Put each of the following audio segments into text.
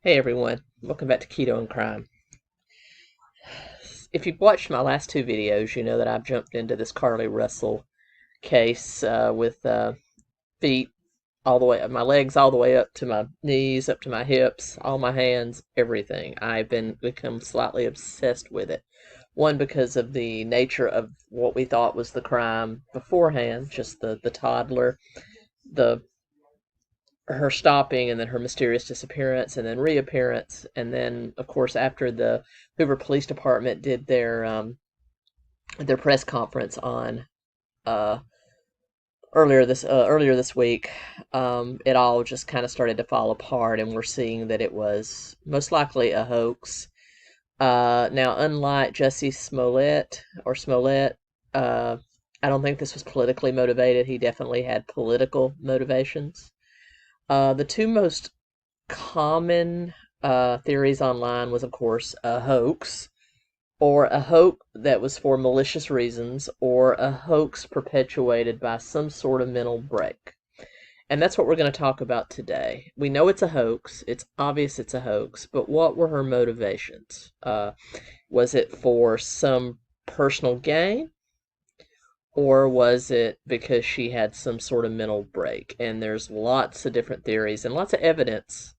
Hey everyone, welcome back to Keto and Crime. If you've watched my last two videos, you know that I've jumped into this Carlee Russell case with feet all the way, my legs all the way up to my knees, up to my hips, all my hands, everything. I've become slightly obsessed with it. One, because of the nature of what we thought was the crime beforehand, just the toddler, her stopping, and then her mysterious disappearance, and then reappearance, and then of course after the Hoover Police Department did their press conference on earlier this week, it all just kind of started to fall apart, and we're seeing that it was most likely a hoax. Now, unlike Jussie Smollett, I don't think this was politically motivated. He definitely had political motivations. The two most common theories online was, of course, a hoax, or a hoax that was for malicious reasons, or a hoax perpetuated by some sort of mental break. And that's what we're going to talk about today. We know it's a hoax. It's obvious it's a hoax, but what were her motivations? Was it for some personal gain? Or was it because she had some sort of mental break? And there's lots of different theories and lots of evidence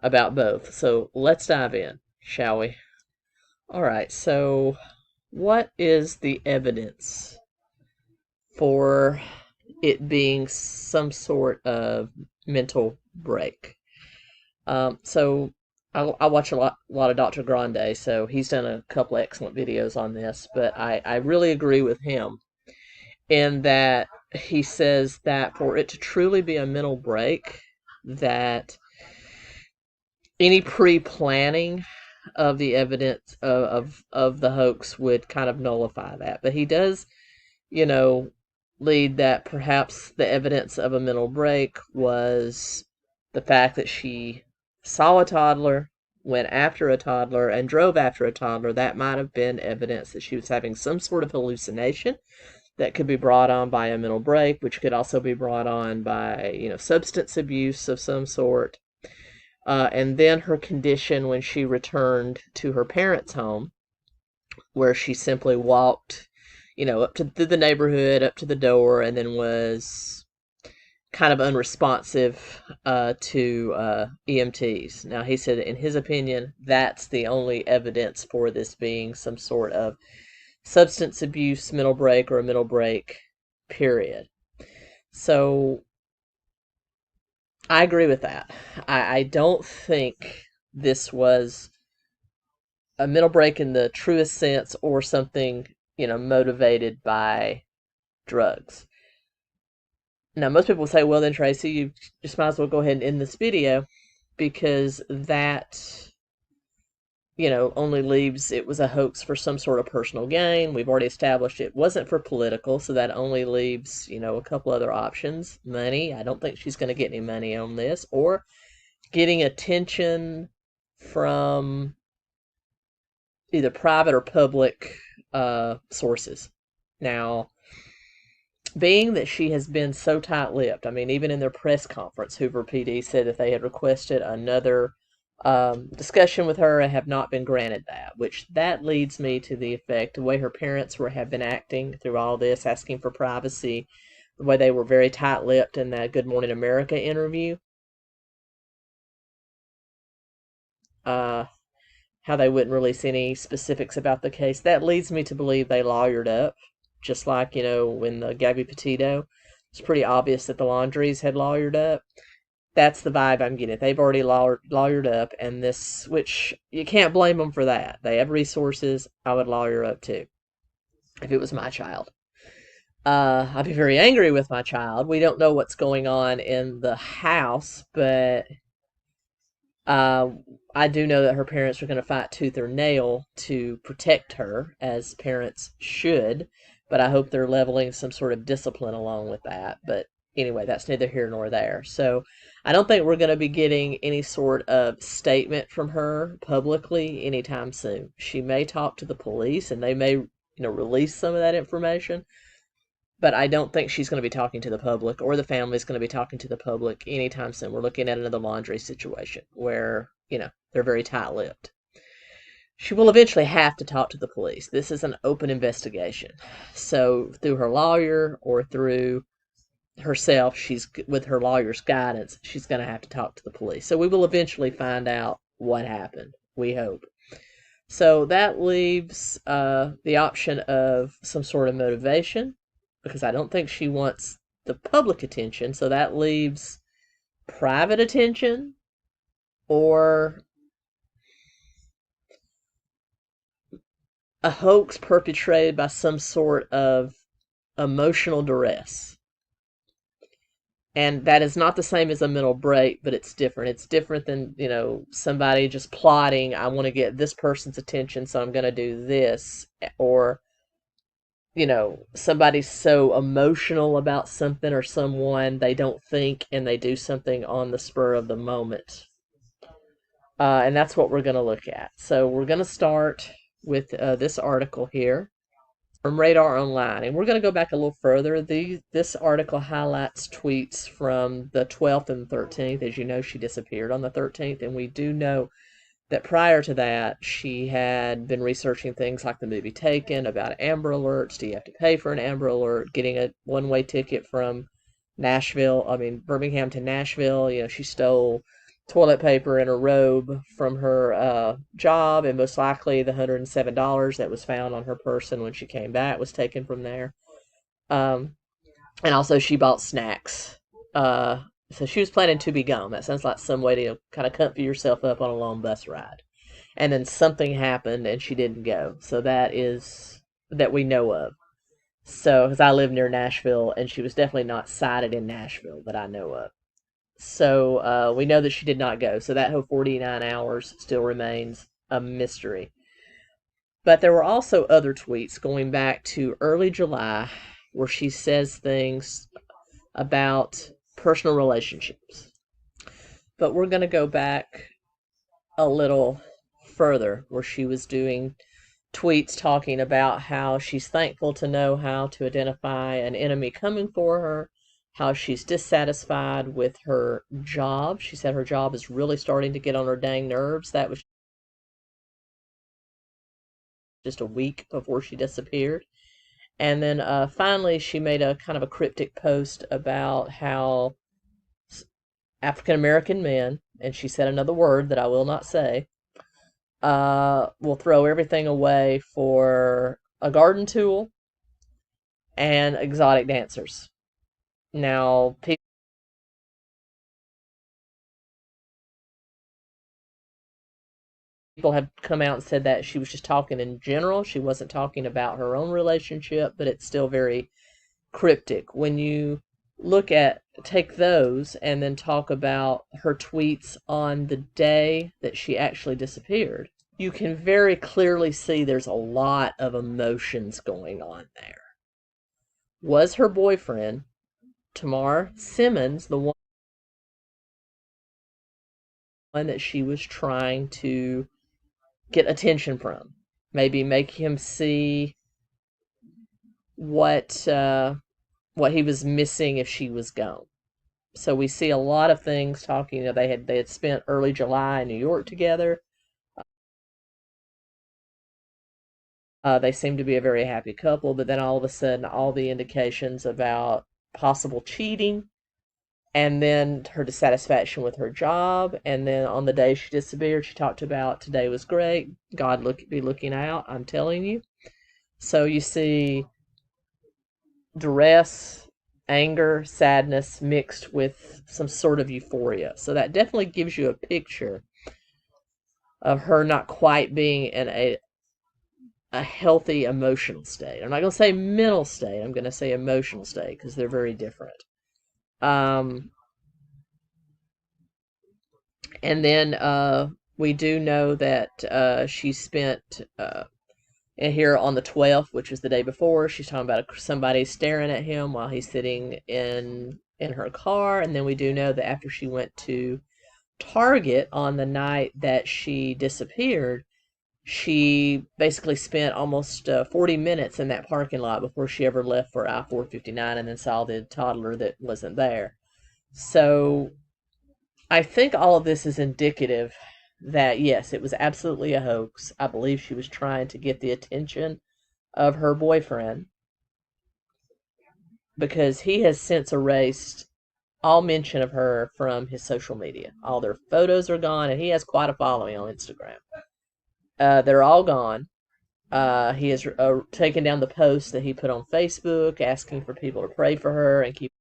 about both. So let's dive in, shall we? All right, so what is the evidence for it being some sort of mental break? So I watch a lot of Dr. Grande, so he's done a couple of excellent videos on this, but I really agree with him in that he says that for it to truly be a mental break, that any pre-planning of the evidence of the hoax would kind of nullify that. But he does, lead that perhaps the evidence of a mental break was the fact that she saw a toddler, went after a toddler, and drove after a toddler. That might have been evidence that she was having some sort of hallucination that could be brought on by a mental break, which could also be brought on by, substance abuse of some sort. And then her condition when she returned to her parents' home, where she simply walked, up through the neighborhood, up to the door, and then was kind of unresponsive to EMTs. Now, he said, in his opinion, that's the only evidence for this being some sort of substance abuse mental break, or a mental break, period. So I agree with that. I don't think this was a mental break in the truest sense, or something, motivated by drugs. Now, most people say, well, then, Tracy, you just might as well go ahead and end this video, because that only leaves it was a hoax for some sort of personal gain. We've already established it wasn't for political, so that only leaves, a couple other options. Money. I don't think she's going to get any money on this, or getting attention from either private or public sources. Now, being that she has been so tight-lipped, I mean, even in their press conference, Hoover PD said that they had requested another discussion with her and have not been granted that, which that leads me to the effect, the way her parents have been acting through all this, asking for privacy, the way they were very tight-lipped in that Good Morning America interview, how they wouldn't release any specifics about the case. That leads me to believe they lawyered up, just like, when the Gabby Petito, it's pretty obvious that the Laundries had lawyered up. That's the vibe I'm getting. They've already lawyered up, and this, which you can't blame them for that. They have resources. I would lawyer up too, if it was my child. I'd be very angry with my child. We don't know what's going on in the house, but I do know that her parents are going to fight tooth or nail to protect her, as parents should, but I hope they're leveling some sort of discipline along with that. But anyway, that's neither here nor there. So I don't think we're going to be getting any sort of statement from her publicly anytime soon. She may talk to the police, and they may, release some of that information, but I don't think she's going to be talking to the public, or the family's going to be talking to the public anytime soon. We're looking at another Laundrie situation where they're very tight-lipped. She will eventually have to talk to the police. This is an open investigation. So through her lawyer or through herself, with her lawyer's guidance, she's going to have to talk to the police. So we will eventually find out what happened, we hope. So that leaves the option of some sort of motivation, because I don't think she wants the public attention. So that leaves private attention, or a hoax perpetrated by some sort of emotional duress. And that is not the same as a mental break, but it's different. It's different than, somebody just plotting, I want to get this person's attention, so I'm going to do this. Or, somebody's so emotional about something or someone, they don't think and they do something on the spur of the moment. And that's what we're going to look at. So we're going to start with this article here from Radar Online. And we're going to go back a little further. This article highlights tweets from the 12th and 13th. As you know, she disappeared on the 13th, and we do know that prior to that, she had been researching things like the movie Taken, about Amber Alerts. Do you have to pay for an Amber Alert? Getting a one-way ticket from Birmingham to Nashville. She stole toilet paper and a robe from her job, and most likely the $107 that was found on her person when she came back was taken from there. And also she bought snacks. So she was planning to be gone. That sounds like some way to kind of comfy yourself up on a long bus ride. And then something happened and she didn't go. So that we know of. So, because I live near Nashville, and she was definitely not sighted in Nashville that I know of. So we know that she did not go. So that whole 49 hours still remains a mystery. But there were also other tweets going back to early July where she says things about personal relationships. But we're going to go back a little further, where she was doing tweets talking about how she's thankful to know how to identify an enemy coming for her, how she's dissatisfied with her job. She said her job is really starting to get on her dang nerves. That was just a week before she disappeared. And then finally she made a kind of a cryptic post about how African American men, and she said another word that I will not say, will throw everything away for a garden tool and exotic dancers. Now, people have come out and said that she was just talking in general. She wasn't talking about her own relationship, but it's still very cryptic. When you take those and then talk about her tweets on the day that she actually disappeared, you can very clearly see there's a lot of emotions going on there. Was her boyfriend, Tamar Simmons, the one that she was trying to get attention from? Maybe make him see what he was missing if she was gone. So we see a lot of things talking. They had spent early July in New York together. They seem to be a very happy couple, but then all of a sudden, all the indications about possible cheating, and then her dissatisfaction with her job, and then on the day she disappeared, she talked about today was great. God be looking out, I'm telling you. So you see duress, anger, sadness mixed with some sort of euphoria. So that definitely gives you a picture of her not quite being in a healthy emotional state. I'm not going to say mental state. I'm going to say emotional state, because they're very different. And then we do know that she spent here on the 12th, which was the day before, she's talking about somebody staring at him while he's sitting in her car. And then we do know that after she went to Target on the night that she disappeared, she basically spent almost 40 minutes in that parking lot before she ever left for I-459, and then saw the toddler that wasn't there. So I think all of this is indicative that, yes, it was absolutely a hoax. I believe she was trying to get the attention of her boyfriend, because he has since erased all mention of her from his social media. All their photos are gone, and he has quite a following on Instagram. They're all gone. He has taken down the posts that he put on Facebook asking for people to pray for her and keep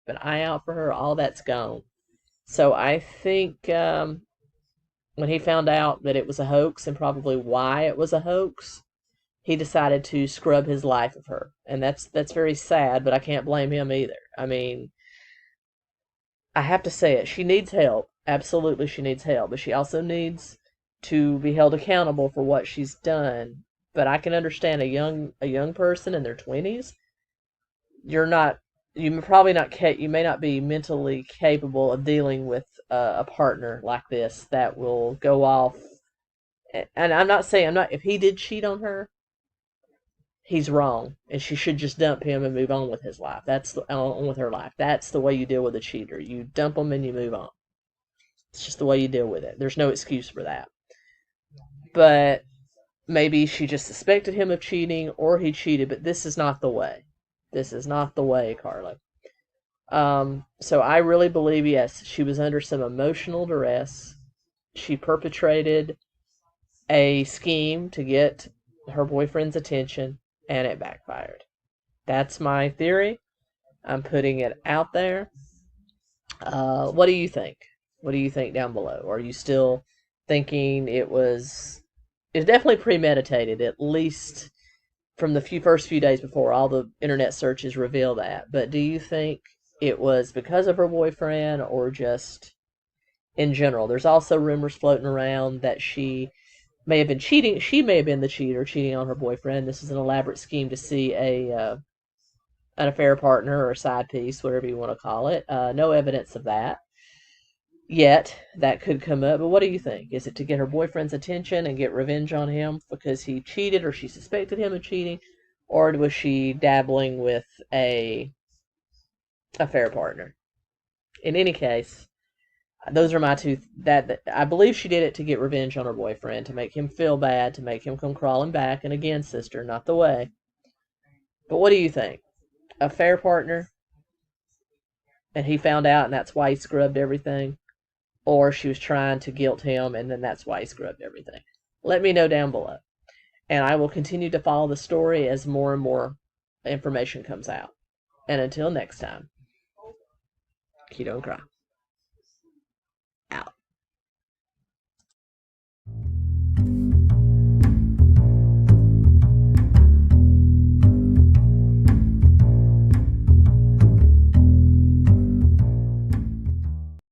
an eye out for her. All that's gone. So I think when he found out that it was a hoax, and probably why it was a hoax, he decided to scrub his life of her. And that's very sad, but I can't blame him either. I mean, I have to say it. She needs help. Absolutely, she needs help. But she also needs to be held accountable for what she's done. But I can understand a young person in their 20s. You may not be mentally capable of dealing with a partner like this that will go off. And if he did cheat on her, he's wrong, and she should just dump him and move on with his life. On with her life. That's the way you deal with a cheater. You dump them and you move on. It's just the way you deal with it. There's no excuse for that. But maybe she just suspected him of cheating, or he cheated, but this is not the way. This is not the way, Carlee. So I really believe, yes, she was under some emotional duress. She perpetrated a scheme to get her boyfriend's attention, and it backfired. That's my theory. I'm putting it out there. What do you think? What do you think down below? Are you still thinking it's definitely premeditated, at least from the first few days before? All the internet searches reveal that. But do you think it was because of her boyfriend, or just in general? There's also rumors floating around that she may have been cheating. She may have been the cheater, cheating on her boyfriend. This is an elaborate scheme to see an affair partner or a side piece, whatever you want to call it. No evidence of that yet. That could come up. But what do you think? Is it to get her boyfriend's attention and get revenge on him because he cheated, or she suspected him of cheating? Or was she dabbling with a affair partner? In any case, those are my two. That I believe she did it to get revenge on her boyfriend, to make him feel bad, to make him come crawling back. And again, sister, not the way. But what do you think? Affair partner, and he found out, and that's why he scrubbed everything? Or she was trying to guilt him, and then that's why he scrubbed everything? Let me know down below. And I will continue to follow the story as more and more information comes out. And until next time, don't cry.